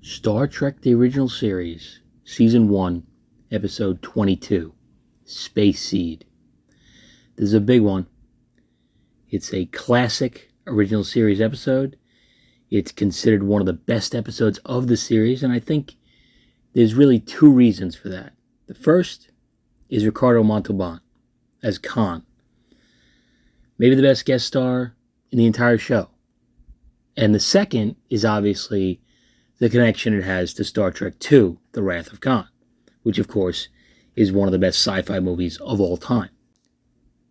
Star Trek The Original Series, Season 1, Episode 22, Space Seed. This is a big one. It's a classic original series episode. It's considered one of the best episodes of the series, and I think there's really two reasons for that. The first is Ricardo Montalban as Khan. Maybe the best guest star in the entire show. And the second is obviously the connection it has to Star Trek II, The Wrath of Khan, which of course is one of the best sci-fi movies of all time.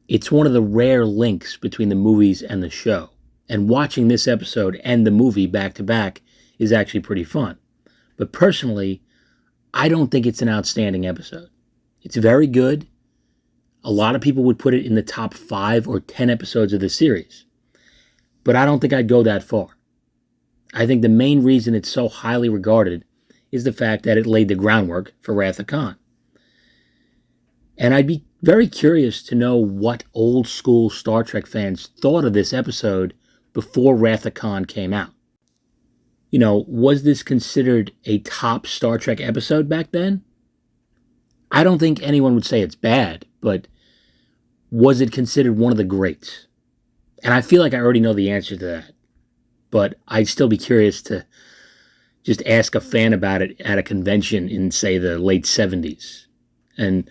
It's one of the rare links between the movies and the show, and watching this episode and the movie back to back is actually pretty fun. But personally, I don't think it's an outstanding episode. It's very good. A lot of people would put it in the top 5 or 10 episodes of the series, but I don't think I'd go that far. I think the main reason it's so highly regarded is the fact that it laid the groundwork for Wrath of Khan. And I'd be very curious to know what old school Star Trek fans thought of this episode before Wrath of Khan came out. You know, was this considered a top Star Trek episode back then? I don't think anyone would say it's bad, but was it considered one of the greats? And I feel like I already know the answer to that. But I'd still be curious to just ask a fan about it at a convention in, say, the late 70s. And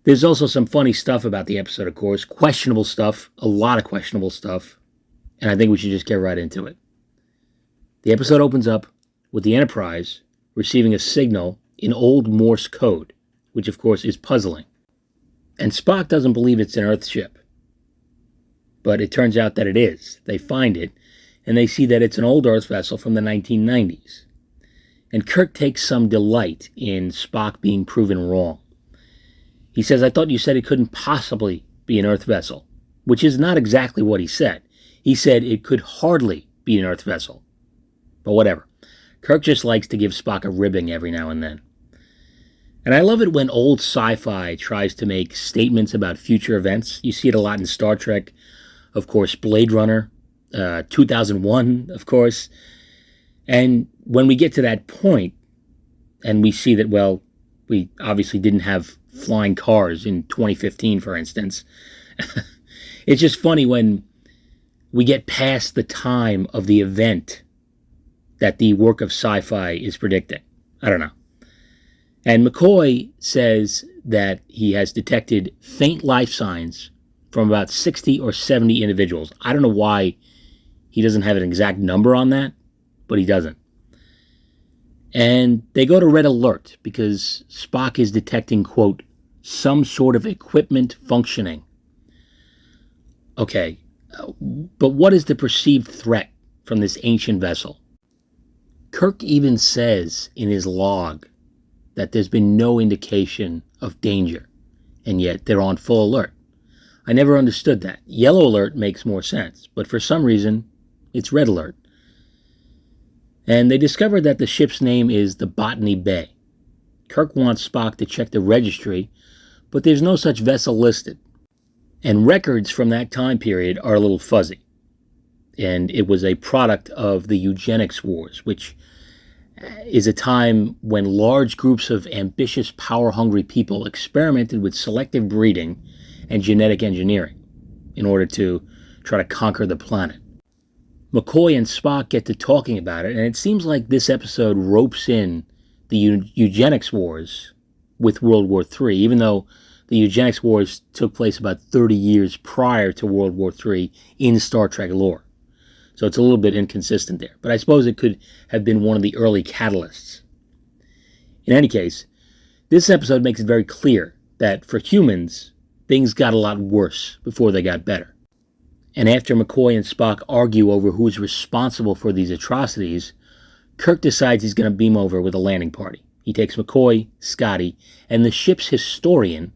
there's also some funny stuff about the episode, of course. Questionable stuff, a lot of questionable stuff. And I think we should just get right into it. The episode opens up with the Enterprise receiving a signal in old Morse code, which of course is puzzling. And Spock doesn't believe it's an Earth ship. But it turns out that it is. They find it, and they see that it's an old Earth vessel from the 1990s. And Kirk takes some delight in Spock being proven wrong. He says, "I thought you said it couldn't possibly be an Earth vessel," which is not exactly what he said. He said it could hardly be an Earth vessel. But whatever. Kirk just likes to give Spock a ribbing every now and then. And I love it when old sci-fi tries to make statements about future events. You see it a lot in Star Trek, of course, Blade Runner, 2001, of course. And when we get to that point, and we see that, well, we obviously didn't have flying cars in 2015, for instance. It's just funny when we get past the time of the event that the work of sci-fi is predicting. I don't know. And McCoy says that he has detected faint life signs from about 60 or 70 individuals. I don't know why he doesn't have an exact number on that, but he doesn't. And they go to red alert because Spock is detecting, quote, some sort of equipment functioning. Okay, but what is the perceived threat from this ancient vessel? Kirk even says in his log that there's been no indication of danger, and yet they're on full alert. I never understood that. Yellow alert makes more sense, but for some reason, it's red alert. And they discovered that the ship's name is the Botany Bay. Kirk wants Spock to check the registry, but there's no such vessel listed. And records from that time period are a little fuzzy. And it was a product of the eugenics wars, which is a time when large groups of ambitious, power-hungry people experimented with selective breeding and genetic engineering in order to try to conquer the planet. McCoy and Spock get to talking about it, and it seems like this episode ropes in the eugenics wars with World War III, even though the eugenics wars took place about 30 years prior to World War III in Star Trek lore. So it's a little bit inconsistent there. But I suppose it could have been one of the early catalysts. In any case, this episode makes it very clear that for humans, things got a lot worse before they got better. And after McCoy and Spock argue over who's responsible for these atrocities, Kirk decides he's going to beam over with a landing party. He takes McCoy, Scotty, and the ship's historian,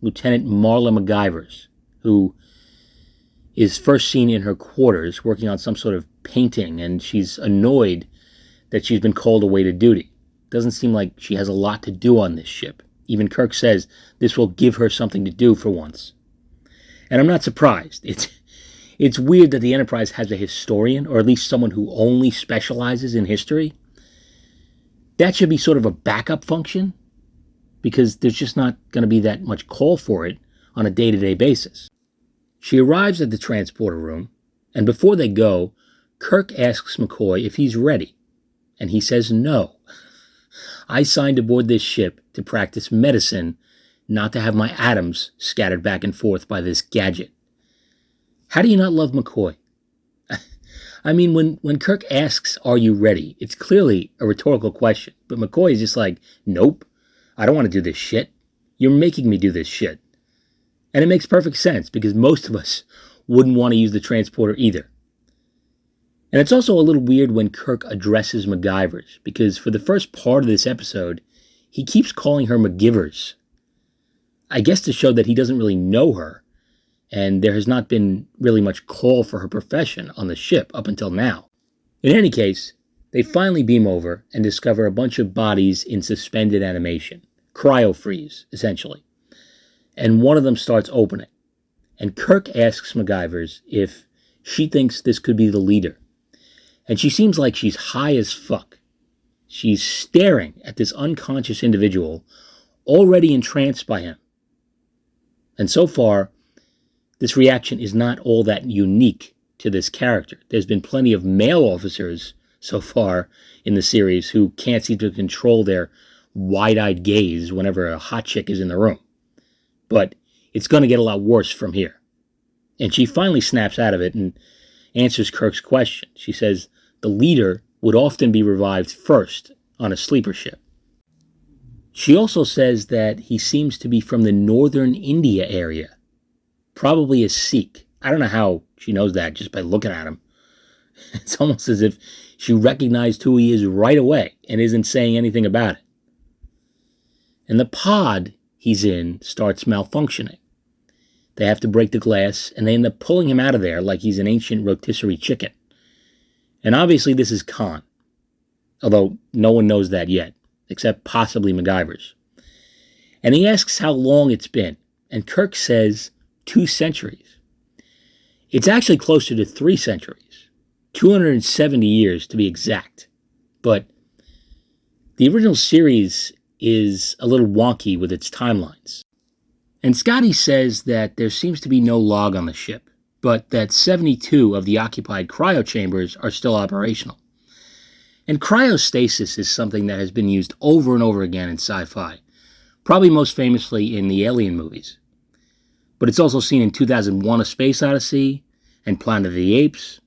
Lieutenant Marla MacGyvers, who is first seen in her quarters working on some sort of painting, and she's annoyed that she's been called away to duty. Doesn't seem like she has a lot to do on this ship. Even Kirk says this will give her something to do for once. And I'm not surprised. It's weird that the Enterprise has a historian, or at least someone who only specializes in history. That should be sort of a backup function because there's just not going to be that much call for it on a day-to-day basis. She arrives at the transporter room, and before they go, Kirk asks McCoy if he's ready, and he says no. I signed aboard this ship to practice medicine, not to have my atoms scattered back and forth by this gadget. How do you not love McCoy? I mean, when Kirk asks, are you ready? It's clearly a rhetorical question, but McCoy is just like, nope, I don't want to do this shit. You're making me do this shit. And it makes perfect sense because most of us wouldn't want to use the transporter either. And it's also a little weird when Kirk addresses MacGyvers, because for the first part of this episode, he keeps calling her McGivers. I guess to show that he doesn't really know her, and there has not been really much call for her profession on the ship up until now. In any case, they finally beam over and discover a bunch of bodies in suspended animation, cryo-freeze, essentially. And one of them starts opening. And Kirk asks MacGyvers if she thinks this could be the leader. And she seems like she's high as fuck. She's staring at this unconscious individual, already entranced by him. And so far, this reaction is not all that unique to this character. There's been plenty of male officers so far in the series who can't seem to control their wide-eyed gaze whenever a hot chick is in the room. But it's going to get a lot worse from here. And she finally snaps out of it and answers Kirk's question. She says the leader would often be revived first on a sleeper ship. She also says that he seems to be from the northern India area, probably a Sikh. I don't know how she knows that just by looking at him. It's almost as if she recognized who he is right away and isn't saying anything about it. And the pod he's in starts malfunctioning. They have to break the glass, and they end up pulling him out of there like he's an ancient rotisserie chicken. And obviously this is Khan, although no one knows that yet, except possibly MacGyvers. And he asks how long it's been, and Kirk says 2 centuries. It's actually closer to 3 centuries, 270 years to be exact. But the original series is a little wonky with its timelines. And Scotty says that there seems to be no log on the ship, but that 72 of the occupied cryo chambers are still operational. And cryostasis is something that has been used over and over again in sci-fi, probably most famously in the Alien movies. But it's also seen in 2001: A Space Odyssey and Planet of the Apes.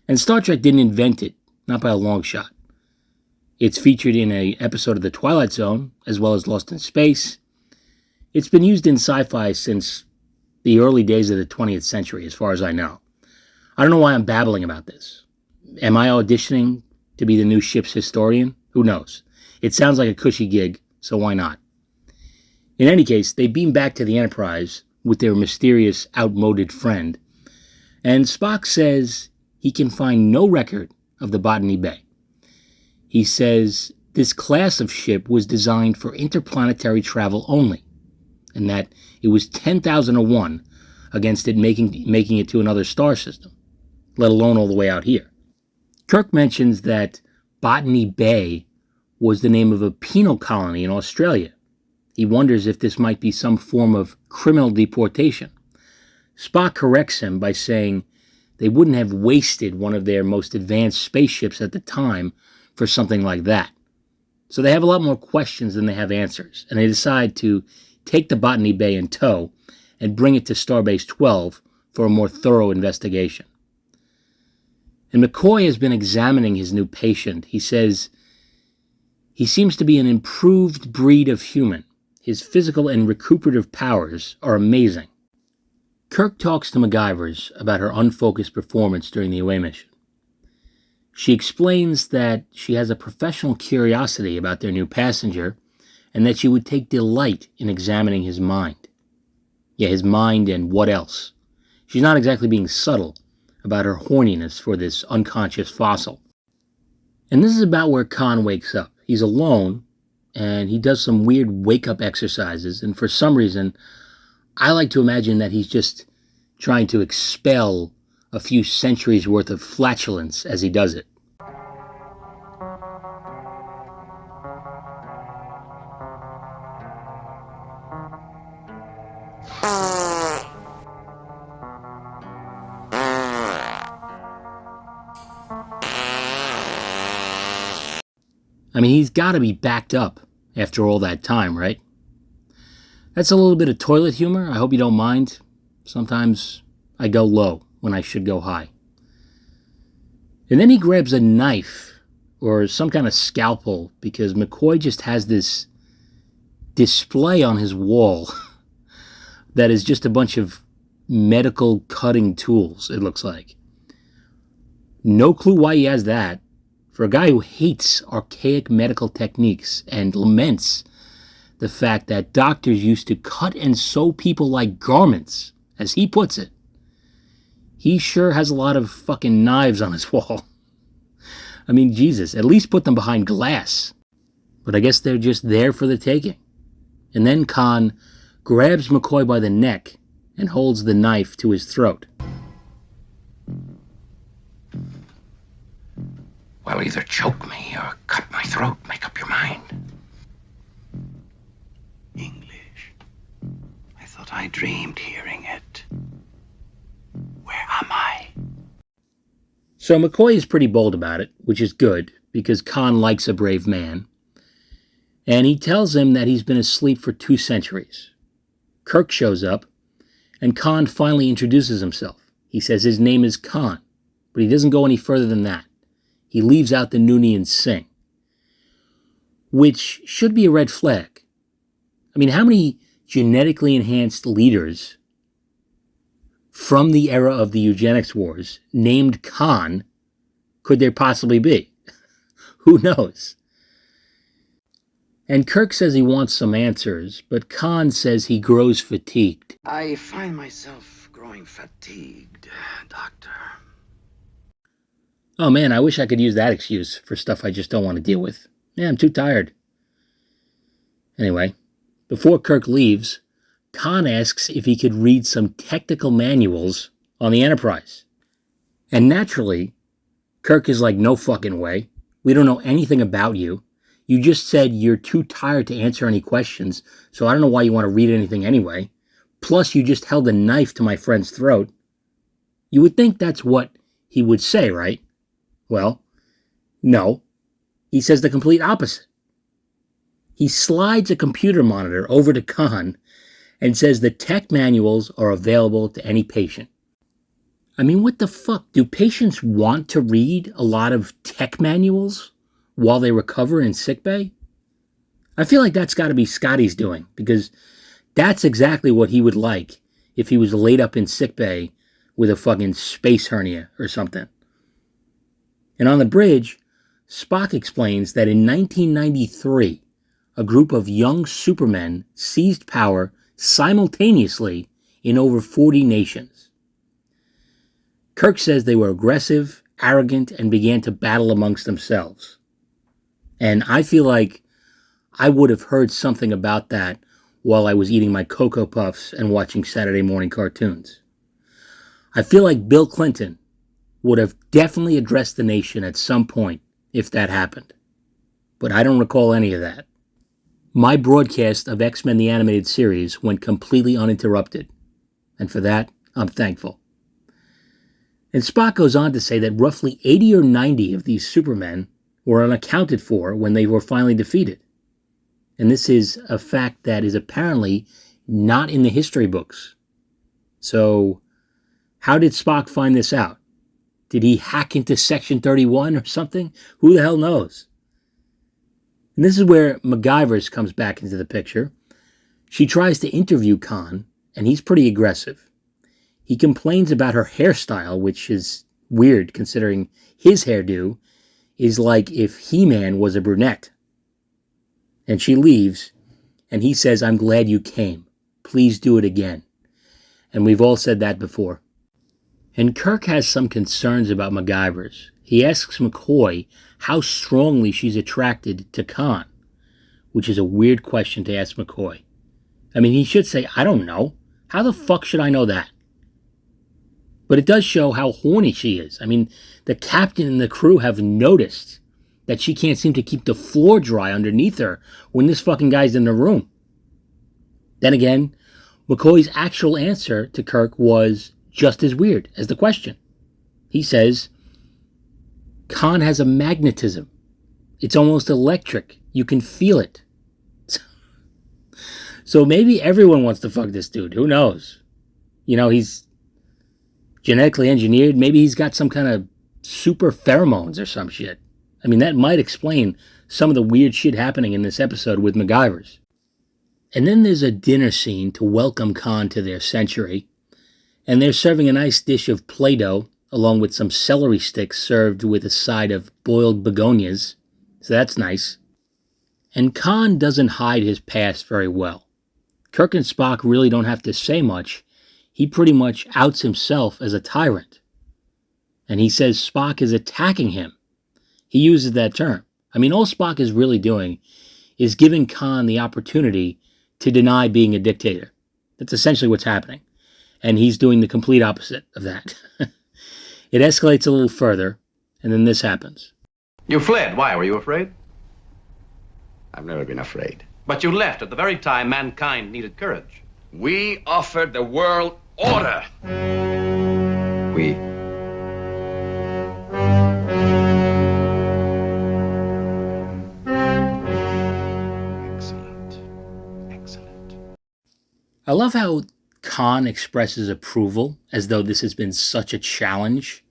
And Star Trek didn't invent it, not by a long shot. It's featured in an episode of The Twilight Zone, as well as Lost in Space. It's been used in sci-fi since the early days of the 20th century, as far as I know. I don't know why I'm babbling about this. Am I auditioning to be the new ship's historian? Who knows? It sounds like a cushy gig, so why not? In any case, they beam back to the Enterprise with their mysterious, outmoded friend, and Spock says he can find no record of the Botany Bay. He says this class of ship was designed for interplanetary travel only, and that it was 10,000 to 1 against it making it to another star system, let alone all the way out here. Kirk mentions that Botany Bay was the name of a penal colony in Australia. He wonders if this might be some form of criminal deportation. Spock corrects him by saying they wouldn't have wasted one of their most advanced spaceships at the time for something like that. So they have a lot more questions than they have answers, and they decide to take the Botany Bay in tow and bring it to Starbase 12 for a more thorough investigation. And McCoy has been examining his new patient. He says he seems to be an improved breed of human. His physical and recuperative powers are amazing. Kirk talks to MacGyvers about her unfocused performance during the away mission. She explains that she has a professional curiosity about their new passenger and that she would take delight in examining his mind. Yeah, his mind and what else. She's not exactly being subtle about her horniness for this unconscious fossil. And this is about where Khan wakes up. He's alone, and he does some weird wake-up exercises, and for some reason, I like to imagine that he's just trying to expel a few centuries worth of flatulence as he does it. I mean, he's got to be backed up after all that time, right? That's a little bit of toilet humor. I hope you don't mind. Sometimes I go low when I should go high. And then he grabs a knife or some kind of scalpel because McCoy just has this display on his wall that is just a bunch of medical cutting tools, it looks like. No clue why he has that. For a guy who hates archaic medical techniques and laments the fact that doctors used to cut and sew people like garments, as he puts it, he sure has a lot of fucking knives on his wall. I mean, Jesus, at least put them behind glass. But I guess they're just there for the taking. And then Khan grabs McCoy by the neck and holds the knife to his throat. Well, either choke me or cut my throat. Make up your mind. English. I thought I dreamed hearing it. Where am I? So McCoy is pretty bold about it, which is good, because Khan likes a brave man. And he tells him that he's been asleep for 2 centuries. Kirk shows up, and Khan finally introduces himself. He says his name is Khan, but he doesn't go any further than that. He leaves out the Noonien Singh, which should be a red flag. I mean, how many genetically enhanced leaders from the era of the eugenics wars named Khan could there possibly be? Who knows? And Kirk says he wants some answers, but Khan says he grows fatigued. I find myself growing fatigued, Doctor. Oh man, I wish I could use that excuse for stuff I just don't want to deal with. Yeah, I'm too tired. Anyway, before Kirk leaves, Khan asks if he could read some technical manuals on the Enterprise. And naturally, Kirk is like, no fucking way. We don't know anything about you. You just said you're too tired to answer any questions, so I don't know why you want to read anything anyway. Plus, you just held a knife to my friend's throat. You would think that's what he would say, right? Well, no. He says the complete opposite. He slides a computer monitor over to Khan and says the tech manuals are available to any patient. I mean, what the fuck? Do patients want to read a lot of tech manuals while they recover in sickbay? I feel like that's got to be Scotty's doing, because that's exactly what he would like if he was laid up in sickbay with a fucking space hernia or something. And on the bridge, Spock explains that in 1993, a group of young supermen seized power simultaneously in over 40 nations. Kirk says they were aggressive, arrogant, and began to battle amongst themselves. And I feel like I would have heard something about that while I was eating my Cocoa Puffs and watching Saturday morning cartoons. I feel like Bill Clinton would have definitely addressed the nation at some point if that happened. But I don't recall any of that. My broadcast of X-Men the Animated Series went completely uninterrupted, and for that, I'm thankful. And Spock goes on to say that roughly 80 or 90 of these supermen were unaccounted for when they were finally defeated. And this is a fact that is apparently not in the history books. So, how did Spock find this out? Did he hack into Section 31 or something? Who the hell knows? And this is where MacGyver's comes back into the picture. She tries to interview Khan, and he's pretty aggressive. He complains about her hairstyle, which is weird considering his hairdo is like if He-Man was a brunette. And she leaves, and he says, "I'm glad you came. Please do it again." And we've all said that before. And Kirk has some concerns about MacGyver's. He asks McCoy how strongly she's attracted to Khan, which is a weird question to ask McCoy. I mean, he should say, "I don't know. How the fuck should I know that?" But it does show how horny she is. I mean, the captain and the crew have noticed that she can't seem to keep the floor dry underneath her when this fucking guy's in the room. Then again, McCoy's actual answer to Kirk was just as weird as the question. He says, Khan has a magnetism, It's almost electric. You can feel it. So maybe everyone wants to fuck this dude. Who knows? You know, he's genetically engineered. Maybe he's got some kind of super pheromones or some shit. I mean, that might explain some of the weird shit happening in this episode with MacGyvers. And then there's a dinner scene to welcome Khan to their century. And they're serving a nice dish of Play-Doh along with some celery sticks served with a side of boiled begonias. So that's nice. And Khan doesn't hide his past very well. Kirk and Spock really don't have to say much. He pretty much outs himself as a tyrant. And he says Spock is attacking him. He uses that term. I mean, all Spock is really doing is giving Khan the opportunity to deny being a dictator. That's essentially what's happening. And he's doing the complete opposite of that. It escalates a little further, and then this happens. You fled. Why? Were you afraid? I've never been afraid. But you left at the very time mankind needed courage. We offered the world order. We. Excellent. I love how Khan expresses approval as though this has been such a challenge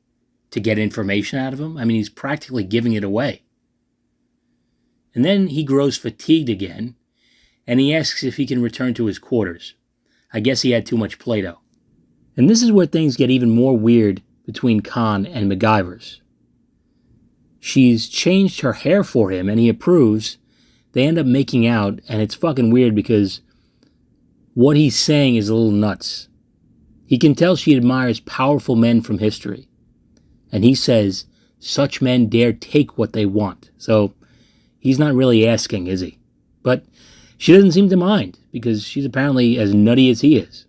to get information out of him. I mean, he's practically giving it away. And then he grows fatigued again, and he asks if he can return to his quarters. I guess he had too much Play-Doh. And this is where things get even more weird between Khan and MacGyvers. She's changed her hair for him, and he approves. They end up making out, and it's fucking weird because what he's saying is a little nuts. He can tell she admires powerful men from history. And he says, such men dare take what they want. So he's not really asking, is he? But she doesn't seem to mind, because she's apparently as nutty as he is.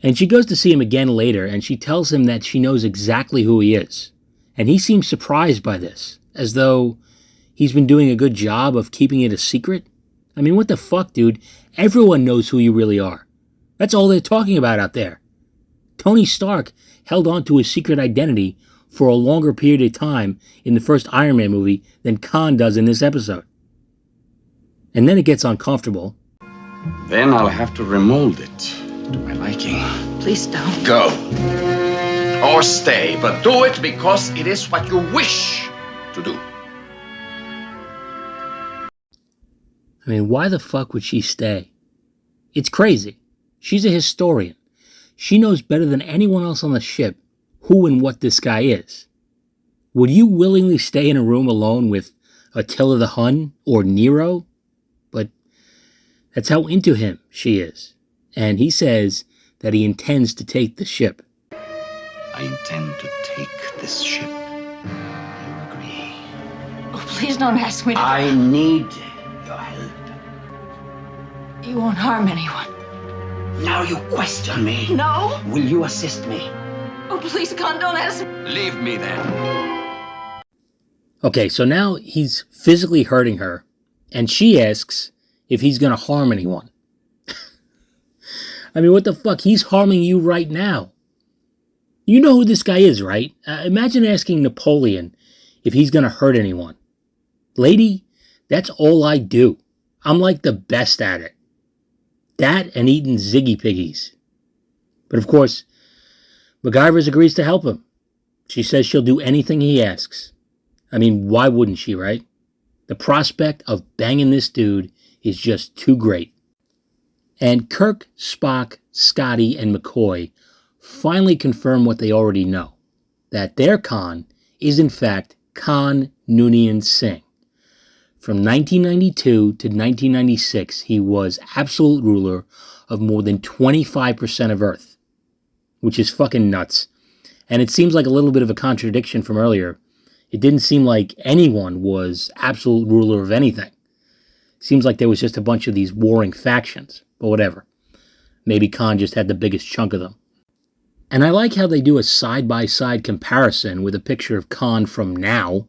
And she goes to see him again later, and she tells him that she knows exactly who he is. And he seems surprised by this, as though he's been doing a good job of keeping it a secret. I mean, what the fuck, dude? Everyone knows who you really are. That's all they're talking about out there. Tony Stark held on to his secret identity for a longer period of time in the first Iron Man movie than Khan does in this episode. And then it gets uncomfortable. Then I'll have to remold it to my liking. Please don't. Go. Or stay, but do it because it is what you wish to do. I mean, why the fuck would she stay? It's crazy. She's a historian. She knows better than anyone else on the ship who and what this guy is. Would you willingly stay in a room alone with Attila the Hun or Nero? But that's how into him she is. And he says that he intends to take the ship. I intend to take this ship. You agree? Oh, please don't ask me to. I need your help. You won't harm anyone. Now you question me. No. Will you assist me? Oh, please, Khan, don't ask me. Leave me then. Okay, so now he's physically hurting her, and she asks if he's going to harm anyone. I mean, what the fuck? He's harming you right now. You know who this guy is, right? Imagine asking Napoleon if he's going to hurt anyone. Lady, that's all I do. I'm like the best at it. That and eating Ziggy Piggies. But of course, MacGyvers agrees to help him. She says she'll do anything he asks. I mean, why wouldn't she, right? The prospect of banging this dude is just too great. And Kirk, Spock, Scotty, and McCoy finally confirm what they already know. That their Khan is in fact Khan Noonien Singh. From 1992 to 1996, he was absolute ruler of more than 25% of Earth. Which is fucking nuts. And it seems like a little bit of a contradiction from earlier. It didn't seem like anyone was absolute ruler of anything. Seems like there was just a bunch of these warring factions. But whatever. Maybe Khan just had the biggest chunk of them. And I like how they do a side-by-side comparison with a picture of Khan from now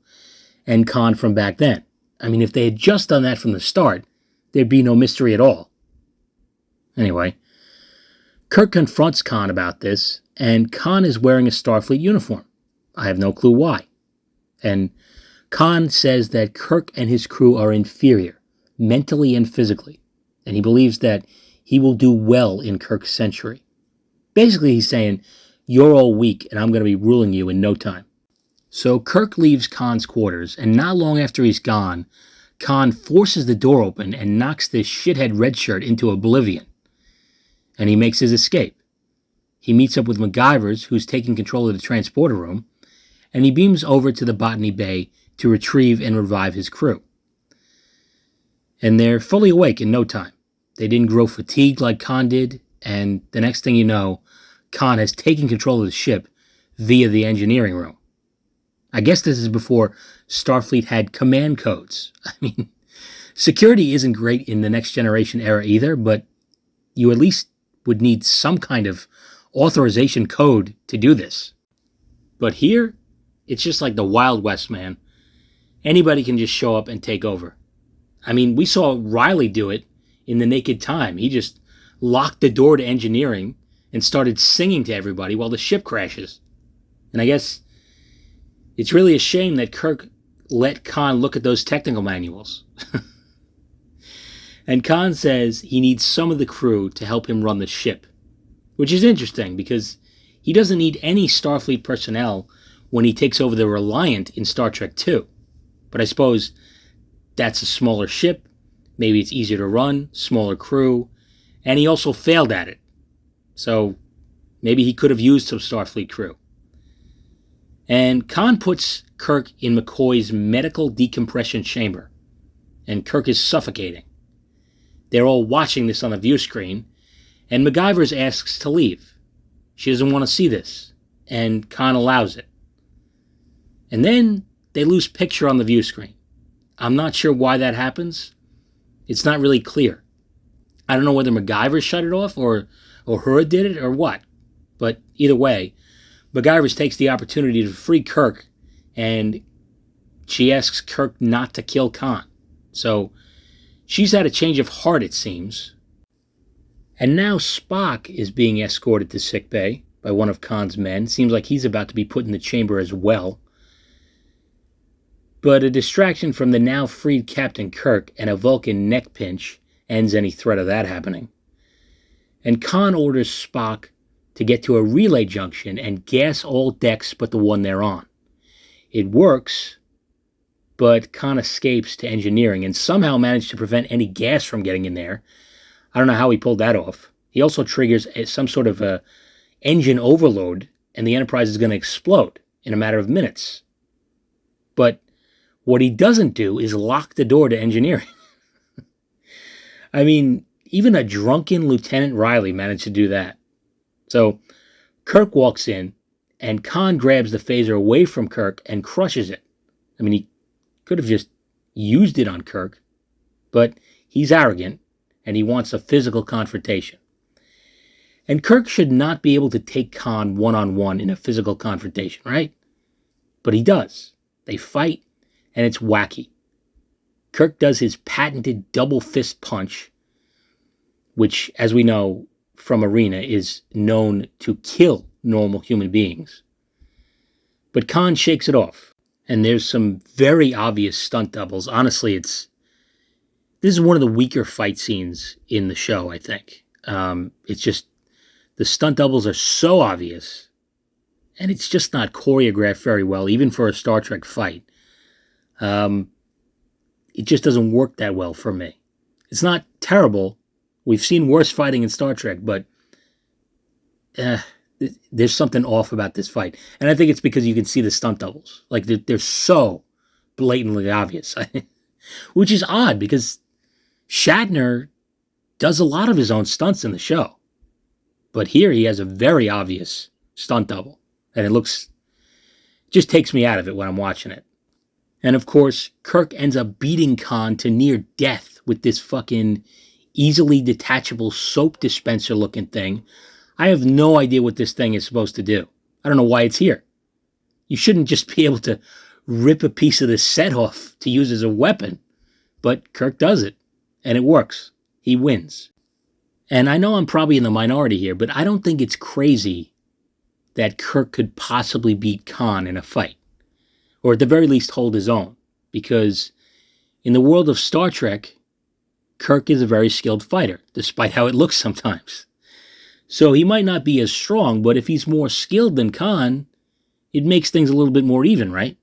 and Khan from back then. I mean, if they had just done that from the start, there'd be no mystery at all. Anyway, Kirk confronts Khan about this, and Khan is wearing a Starfleet uniform. I have no clue why. And Khan says that Kirk and his crew are inferior, mentally and physically, and he believes that he will do well in Kirk's century. Basically, he's saying, you're all weak and I'm going to be ruling you in no time. So Kirk leaves Khan's quarters, and not long after he's gone, Khan forces the door open and knocks this shithead redshirt into oblivion. And he makes his escape. He meets up with MacGyver's, who's taking control of the transporter room, and he beams over to the Botany Bay to retrieve and revive his crew. And they're fully awake in no time. They didn't grow fatigued like Khan did, and the next thing you know, Khan has taken control of the ship via the engineering room. I guess this is before Starfleet had command codes. I mean, security isn't great in the Next Generation era either, but you at least would need some kind of authorization code to do this. But here, it's just like the Wild West, man. Anybody can just show up and take over. I mean, we saw Riley do it in The Naked Time. He just locked the door to engineering and started singing to everybody while the ship crashes. And I guess it's really a shame that Kirk let Khan look at those technical manuals. And Khan says he needs some of the crew to help him run the ship, which is interesting because he doesn't need any Starfleet personnel when he takes over the Reliant in Star Trek II. But I suppose that's a smaller ship, maybe it's easier to run, smaller crew, and he also failed at it. So maybe he could have used some Starfleet crew. And Khan puts Kirk in McCoy's medical decompression chamber, and Kirk is suffocating. They're all watching this on the view screen, and MacGyver's asks to leave. She doesn't want to see this, and Khan allows it. And then they lose picture on the view screen. I'm not sure why that happens. It's not really clear. I don't know whether MacGyver shut it off or Uhura did it or what. But either way, MacGyver takes the opportunity to free Kirk, and she asks Kirk not to kill Khan. So she's had a change of heart, it seems. And now Spock is being escorted to sickbay by one of Khan's men. Seems like he's about to be put in the chamber as well. But a distraction from the now freed Captain Kirk and a Vulcan neck pinch ends any threat of that happening. And Khan orders Spock to get to a relay junction and gas all decks but the one they're on. It works, but Khan escapes to engineering and somehow managed to prevent any gas from getting in there. I don't know how he pulled that off. He also triggers some sort of a engine overload, and the Enterprise is going to explode in a matter of minutes. But what he doesn't do is lock the door to engineering. I mean, even a drunken Lieutenant Riley managed to do that. So Kirk walks in, and Khan grabs the phaser away from Kirk and crushes it. I mean, he could have just used it on Kirk, but he's arrogant, and he wants a physical confrontation. And Kirk should not be able to take Khan one-on-one in a physical confrontation, right? But he does. They fight, and it's wacky. Kirk does his patented double fist punch, which, as we know from Arena, is known to kill normal human beings. But Khan shakes it off, and there's some very obvious stunt doubles. Honestly, this is one of the weaker fight scenes in the show, I think. It's just, the stunt doubles are so obvious, and it's just not choreographed very well, even for a Star Trek fight. It just doesn't work that well for me. It's not terrible. We've seen worse fighting in Star Trek, but there's something off about this fight. And I think it's because you can see the stunt doubles. Like, they're so blatantly obvious. Which is odd, because Shatner does a lot of his own stunts in the show. But here he has a very obvious stunt double. And it just takes me out of it when I'm watching it. And of course, Kirk ends up beating Khan to near death with this fucking easily detachable soap dispenser looking thing. I have no idea what this thing is supposed to do. I don't know why it's here. You shouldn't just be able to rip a piece of the set off to use as a weapon. But Kirk does it, and it works. He wins. And I know I'm probably in the minority here, but I don't think it's crazy that Kirk could possibly beat Khan in a fight. Or at the very least hold his own. because in the world of Star Trek, Kirk is a very skilled fighter, despite how it looks sometimes. So he might not be as strong, but if he's more skilled than Khan, it makes things a little bit more even, right?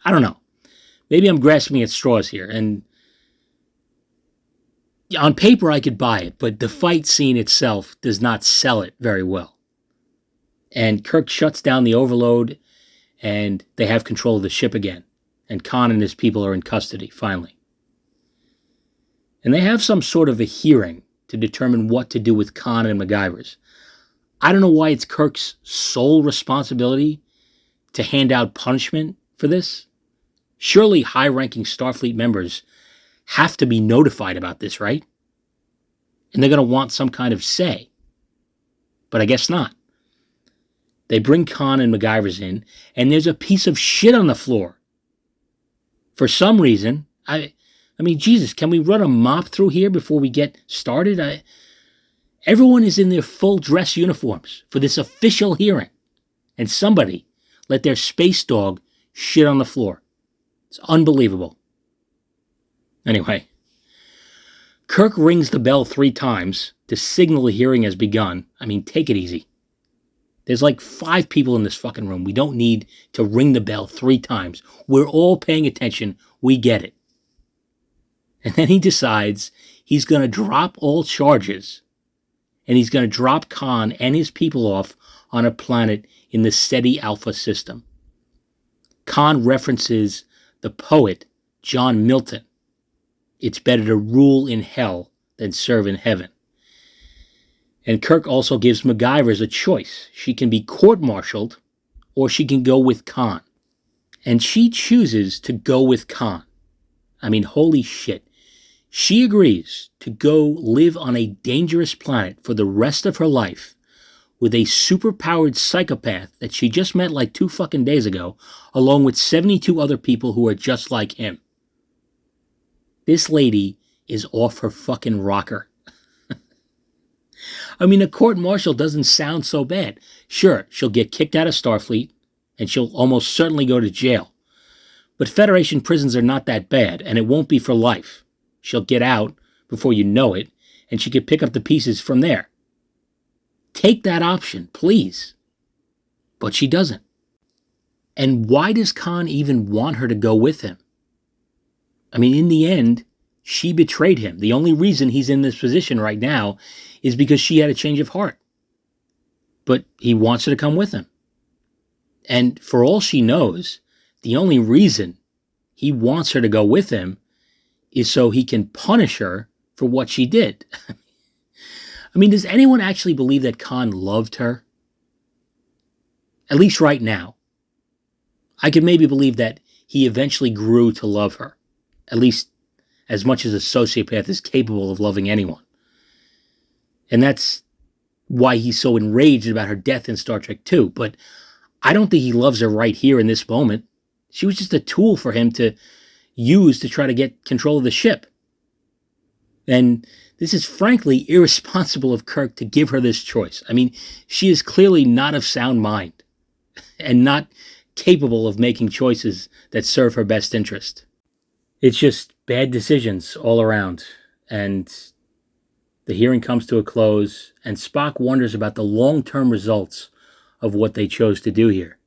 I don't know. Maybe I'm grasping at straws here, and on paper I could buy it, but the fight scene itself does not sell it very well. And Kirk shuts down the overload, and they have control of the ship again. And Khan and his people are in custody, finally. And they have some sort of a hearing to determine what to do with Khan and MacGyver's. I don't know why it's Kirk's sole responsibility to hand out punishment for this. Surely high-ranking Starfleet members have to be notified about this, right? And they're going to want some kind of say. But I guess not. They bring Khan and MacGyver's in, and there's a piece of shit on the floor. For some reason, I mean, Jesus, can we run a mop through here before we get started? Everyone is in their full dress uniforms for this official hearing, and somebody let their space dog shit on the floor. It's unbelievable. Anyway, Kirk rings the bell 3 times to signal the hearing has begun. I mean, take it easy. There's like 5 people in this fucking room. We don't need to ring the bell 3 times. We're all paying attention. We get it. And then he decides he's going to drop all charges, and he's going to drop Khan and his people off on a planet in the SETI Alpha system. Khan references the poet John Milton. It's better to rule in hell than serve in heaven. And Kirk also gives MacGyver's a choice. She can be court-martialed, or she can go with Khan. And she chooses to go with Khan. I mean, holy shit. She agrees to go live on a dangerous planet for the rest of her life with a superpowered psychopath that she just met like 2 fucking days ago, along with 72 other people who are just like him. This lady is off her fucking rocker. I mean, a court-martial doesn't sound so bad. Sure, she'll get kicked out of Starfleet, and she'll almost certainly go to jail. But Federation prisons are not that bad, and it won't be for life. She'll get out before you know it, and she can pick up the pieces from there. Take that option, please. But she doesn't. And why does Khan even want her to go with him? I mean, in the end, she betrayed him. The only reason he's in this position right now is because she had a change of heart. But he wants her to come with him. And for all she knows, the only reason he wants her to go with him is so he can punish her for what she did. I mean, does anyone actually believe that Khan loved her? At least right now. I could maybe believe that he eventually grew to love her. At least as much as a sociopath is capable of loving anyone. And that's why he's so enraged about her death in Star Trek 2. But I don't think he loves her right here in this moment. She was just a tool for him to use to try to get control of the ship. And this is frankly irresponsible of Kirk to give her this choice. I mean, she is clearly not of sound mind and not capable of making choices that serve her best interest. It's just bad decisions all around. And the hearing comes to a close, and Spock wonders about the long-term results of what they chose to do here.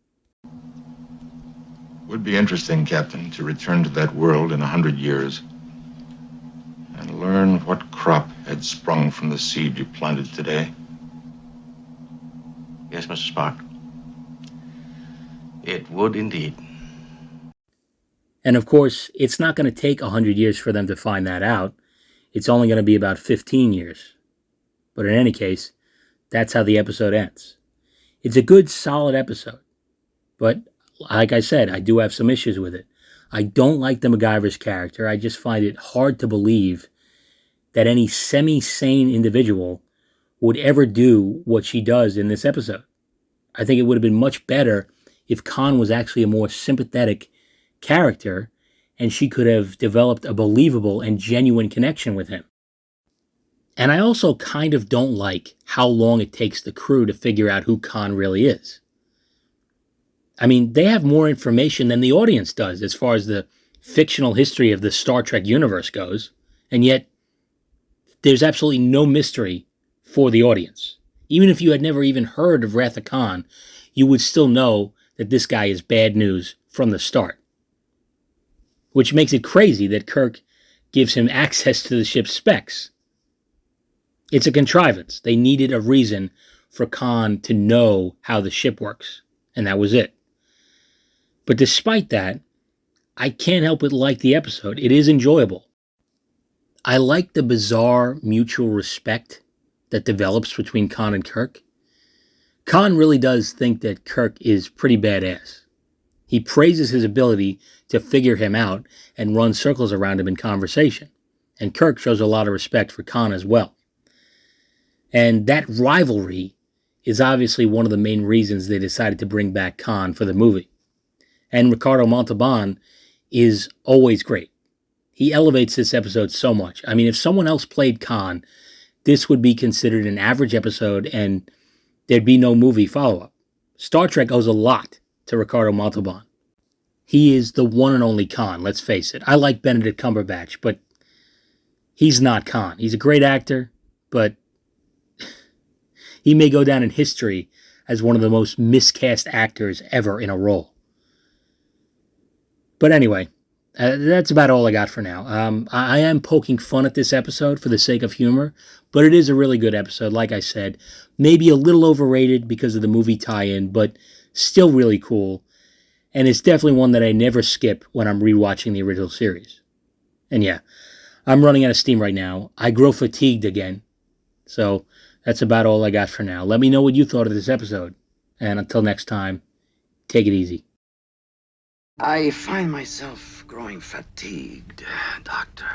Would be interesting, Captain, to return to that world in 100 years and learn what crop had sprung from the seed you planted today. Yes, Mr. Spock. It would indeed. And of course, it's not going to take 100 years for them to find that out. It's only going to be about 15 years. But in any case, that's how the episode ends. It's a good, solid episode. But like I said, I do have some issues with it. I don't like the MacGyver's character. I just find it hard to believe that any semi-sane individual would ever do what she does in this episode. I think it would have been much better if Khan was actually a more sympathetic character and she could have developed a believable and genuine connection with him. And I also kind of don't like how long it takes the crew to figure out who Khan really is. I mean, they have more information than the audience does as far as the fictional history of the Star Trek universe goes, and yet there's absolutely no mystery for the audience. Even if you had never even heard of Wrath of Khan, you would still know that this guy is bad news from the start. Which makes it crazy that Kirk gives him access to the ship's specs. It's a contrivance. They needed a reason for Khan to know how the ship works, and that was it. But despite that, I can't help but like the episode. It is enjoyable. I like the bizarre mutual respect that develops between Khan and Kirk. Khan really does think that Kirk is pretty badass. He praises his ability to figure him out and run circles around him in conversation. And Kirk shows a lot of respect for Khan as well. And that rivalry is obviously one of the main reasons they decided to bring back Khan for the movie. And Ricardo Montalban is always great. He elevates this episode so much. I mean, if someone else played Khan, this would be considered an average episode and there'd be no movie follow-up. Star Trek owes a lot to Ricardo Montalban. He is the one and only Khan, let's face it. I like Benedict Cumberbatch, but he's not Khan. He's a great actor, but he may go down in history as one of the most miscast actors ever in a role. But anyway, that's about all I got for now. I am poking fun at this episode for the sake of humor, but it is a really good episode, like I said. Maybe a little overrated because of the movie tie-in, but still really cool. And it's definitely one that I never skip when I'm rewatching the original series. And yeah, I'm running out of steam right now. I grow fatigued again. So that's about all I got for now. Let me know what you thought of this episode. And until next time, take it easy. I find myself growing fatigued, Doctor.